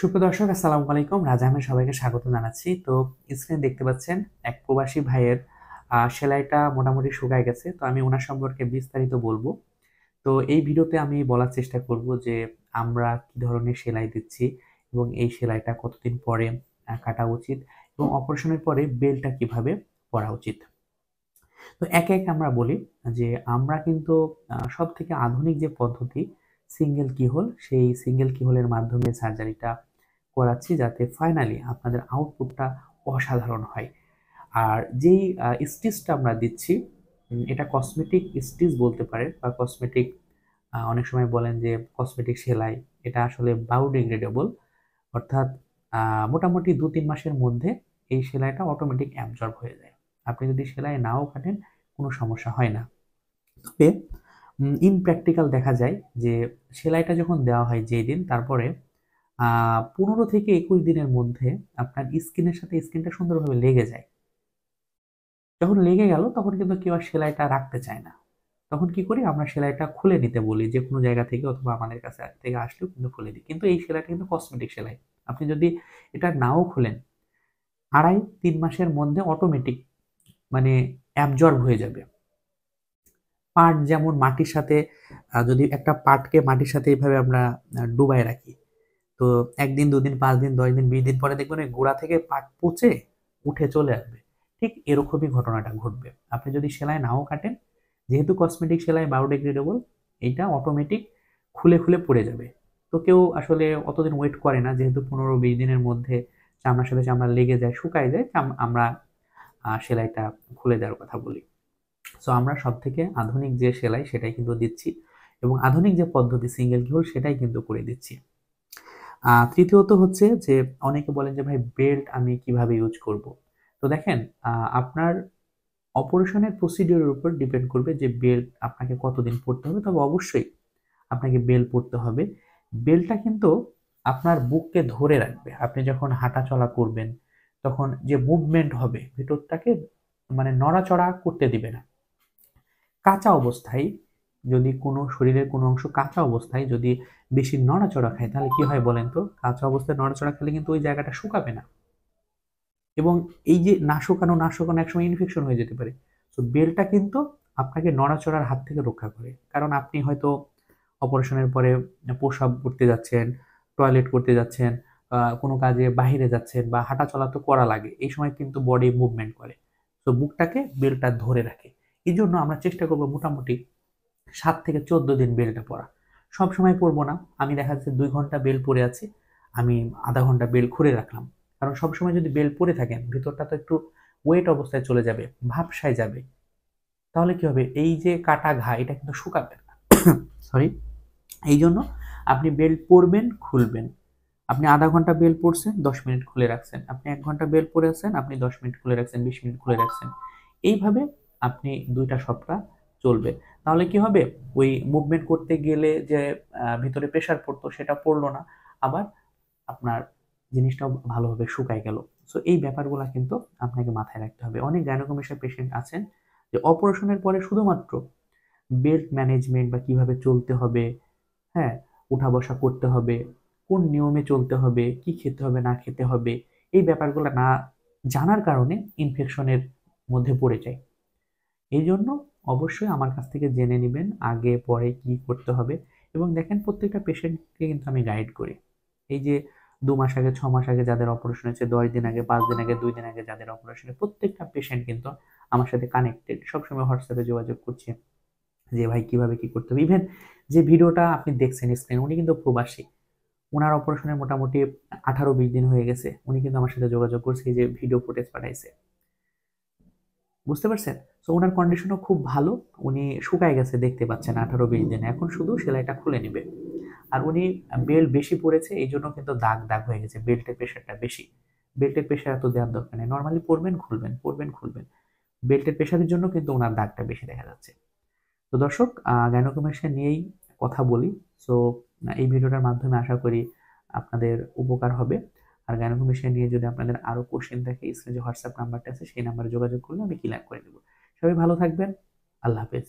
সুপ্রিয় দর্শক, আসসালামু আলাইকুম। রাজা আহমেদ সবাইকে স্বাগত জানাচ্ছি। তো স্ক্রিনে দেখতে পাচ্ছেন এক প্রবাসী ভাইয়ের সেলাইটা মোটামুটি শুকায় গেছে। তো আমি ওনার সম্পর্কে বিস্তারিত বলবো। তো এই ভিডিওতে আমি বলার চেষ্টা করব যে আমরা কি ধরনের সেলাই দিচ্ছি এবং এই সেলাইটা কতদিন পরে কাটা উচিত এবং অপারেশনের পরে বেল্টটা কিভাবে পরা উচিত। তো একে একে আমরা বলি যে আমরা কিন্তু সবথেকে আধুনিক যে পদ্ধতি সিঙ্গেল কিহোল, সেই সিঙ্গেল কিহোলের মাধ্যমে সার্জারিটা করাচ্ছি যাতে ফাইনালি আপনাদের আউটপুটটা অসাধারণ হয়। আর যেই স্টিচটা আমরা দিচ্ছি এটা কসমেটিক স্টিচ বলতে পারেন বা কসমেটিক, অনেক সময় বলেন যে কসমেটিক সেলাই। এটা আসলে বায়োডিগ্রেডেবল, অর্থাৎ মোটামুটি ২-৩ মাসের মধ্যে এই সেলাইটা অটোমেটিক অ্যাবজর্ব হয়ে যায়। আপনি যদি সেলাই নাও কাটেন কোনো সমস্যা হয় না। তবে ইন প্র্যাকটিক্যাল দেখা যায় যে সেলাইটা যখন দেওয়া হয় যেই দিন, তারপরে ১৫ থেকে ২১ দিনের মধ্যে আপনার স্কিনের সাথে স্কিনটা সুন্দরভাবে লেগে যায়। যখন লেগে গেল তখন কিন্তু কেউ আর সেলাইটা রাখতে চায় না। তখন কি করি, আমরা সেলাইটা খুলে নিতে বলি যেকোনো জায়গা থেকে, অথবা আমাদের কাছে থেকে আসলেও কিন্তু খুলে দিই। কিন্তু এই সেলাইটা কিন্তু কসমেটিক সেলাই। আপনি যদি এটা নাও খুলেন ২.৫-৩ মাসের মধ্যে অটোমেটিক মানে অ্যাবজর্ব হয়ে যাবে। পাট যেমন মাটির সাথে, যদি একটা পাটকে মাটির সাথে এইভাবে আমরা ডুবায় রাখি, তো ১ দিন, ২ দিন, ৫ দিন, ১০ দিন, ২০ দিন পরে দেখবেন ওই গোড়া থেকে পাট পচে উঠে চলে আসবে। ঠিক এরকমই ঘটনাটা ঘটবে। আপনি যদি সেলাই নাও কাটেন, যেহেতু কসমেটিক সেলাই বায়োডিগ্রেডেবল, এইটা অটোমেটিক খুলে খুলে পড়ে যাবে। তো কেউ আসলে অতদিন ওয়েট করে না, যেহেতু ১৫-২০ দিনের মধ্যে চামড়ার সাথে চামড়া লেগে যায়, শুকায় যায়, আমরা সেলাইটা খুলে দেওয়ার কথা বলি। সো আমরা সবথেকে আধুনিক যে সেলাই সেটাই কিন্তু দিচ্ছি এবং আধুনিক যে পদ্ধতি সিঙ্গেল কিহোল সেটাই কিন্তু করে দিচ্ছি। তৃতীয়ত হচ্ছে যে অনেকে বলেন যে ভাই বেল্ট আমি কিভাবে ইউজ করব। তো দেখেন, আপনার অপারেশনের প্রসিডিউরের উপর ডিপেন্ড করবে যে বেল্ট আপনাকে কতদিন পড়তে হবে। তবে অবশ্যই আপনাকে বেল্ট পড়তে হবে। বেল্টটা কিন্তু আপনার বুককে ধরে রাখবে। আপনি যখন হাঁটাচলা করবেন তখন যে মুভমেন্ট হবে ভেতরটাকে মানে নড়াচড়া করতে দিবে না। কাঁচা অবস্থায় যদি কোনো শরীরের কোনো অংশ কাঁচা অবস্থায় যদি বেশি নড়াচড়া খায় তাহলে কি হয় বলেন তো? কাঁচা অবস্থায় নড়াচড়া খেলে কিন্তু ওই জায়গাটা শুকাবে না এবং এই যে না শুকানো একসময় ইনফেকশন হয়ে যেতে পারে। তো বেলটা কিন্তু আপনাকে নড়াচড়ার হাত থেকে রক্ষা করে। কারণ আপনি হয়তো অপারেশনের পরে প্রস্রাব করতে যাচ্ছেন, টয়লেট করতে যাচ্ছেন, কোনো কাজে বাহিরে যাচ্ছেন বা হাঁটাচলা তো করা লাগে। এই সময় কিন্তু বডি মুভমেন্ট করে। তো বুকটাকে বেল্টটা ধরে রাখে। এজন্য আমরা চেষ্টা করব মোটামুটি ৭ থেকে ১৪ দিন বেল্টটা পরা। সবসময় পরবো না। আমি দেখা যাচ্ছে ২ ঘন্টা বেল্ট পরে আছি। আমি ০.৫ ঘন্টা বেল্ট খুলে রাখলাম। কারণ সবসময় যদি বেল্ট পরে থাকেন, ভিতরটা তো একটু ওয়েট অবস্থায় চলে যাবে, ভাপসায় যাবে। তাহলে কি হবে? এই যে কাটা ঘা এটা কিন্তু শুকাবে না। সরি। এইজন্য আপনি বেল্ট পরবেন, খুলবেন। আপনি ০.৫ ঘন্টা বেল্ট পরছেন, ১০ মিনিট খুলে রাখছেন। আপনি ১ ঘন্টা বেল্ট পরে আছেন, আপনি ১০ মিনিট খুলে রাখছেন, ২০ মিনিট খুলে রাখছেন। এইভাবে আপনি ২ টা সপ্তাহ চলবে। তাহলে কি হবে? ওই মুভমেন্ট করতে গেলে যে ভিতরে প্রেশার পড়তো সেটা পড়লো না। আবার আপনার জিনিসটাও ভালোভাবে শুকায় গেল। সো এই ব্যাপারগুলা কিন্তু আপনাকে মাথায় রাখতে হবে। অনেক গাইনোকমেশিয়া পেশেন্ট আছেন যে অপারেশনের পরে শুধুমাত্র বেল্ট ম্যানেজমেন্ট বা কিভাবে চলতে হবে, হ্যাঁ, উঠা-বসা করতে হবে, কোন নিয়মে চলতে হবে, কি খেতে হবে, না খেতে হবে, এই ব্যাপারগুলো না জানার কারণে ইনফেকশনের মধ্যে পড়ে যায়। এইজন্য অবশ্যই আমার কাছ থেকে জেনে নিবেন আগে পরে কি করতে হবে এবং দেখেন প্রত্যেকটা পেশেন্টকে কিন্তু আমি গাইড করি। এই যে ২ মাস আগে, ৬ মাস আগে যাদের অপারেশন হয়েছে, ১০ দিন আগে, ৫ দিন আগে, ২ দিন আগে যাদের অপারেশন হয়েছে, প্রত্যেকটা পেশেন্ট কিন্তু আমার সাথে কানেক্টেড। সবসময় হোয়াটসঅ্যাপে যোগাযোগ করছে যে ভাই কিভাবে কি করতে হবে। ইভেন যে ভিডিওটা আপনি দেখছেন স্ক্রিনে, উনি কিন্তু প্রবাসী। উনার অপারেশনের মোটামুটি ১৮-২০ দিন হয়ে গেছে। উনি কিন্তু আমার সাথে যোগাযোগ করছে, এই যে ভিডিও ফুটেজ পাঠাইছে। বুঝতে পারছেন? সো উনার কন্ডিশনও খুব ভালো। উনি শুকায় গেছে দেখতে পাচ্ছেন ১৮-২০ দিনে। এখন শুধু সেলাইটা খুলে নিবে। আর উনি বেল্ট বেশি পড়েছে এইজন্য কিন্তু দাগ, দাগ হয়ে গেছে। বেল্টের প্রেশারটা বেশি। বেল্টের প্রেশার এত দেওয়ার দরকার নেই। নরমালি পড়বেন, খুলবেন, পড়বেন, খুলবেন। বেল্টের প্রেশারের জন্য কিন্তু উনার দাগটা বেশি দেখা যাচ্ছে। তো দর্শক, গাইনোকমেশিয়া নিয়েই কথা বলি। সো এই ভিডিওটার মাধ্যমে আশা করি আপনাদের উপকার হবে। আর গাইনোকমেশিয়া নিয়ে যদি আপনাদের আরো কোশ্চেন থাকে, স্ক্রিনে যে হোয়াটসঅ্যাপ নাম্বারটা আছে সেই নাম্বারে যোগাযোগ করলে আমি ক্লিয়ার করে দেব। সবাই ভালো থাকবেন। আল্লাহ হাফেজ।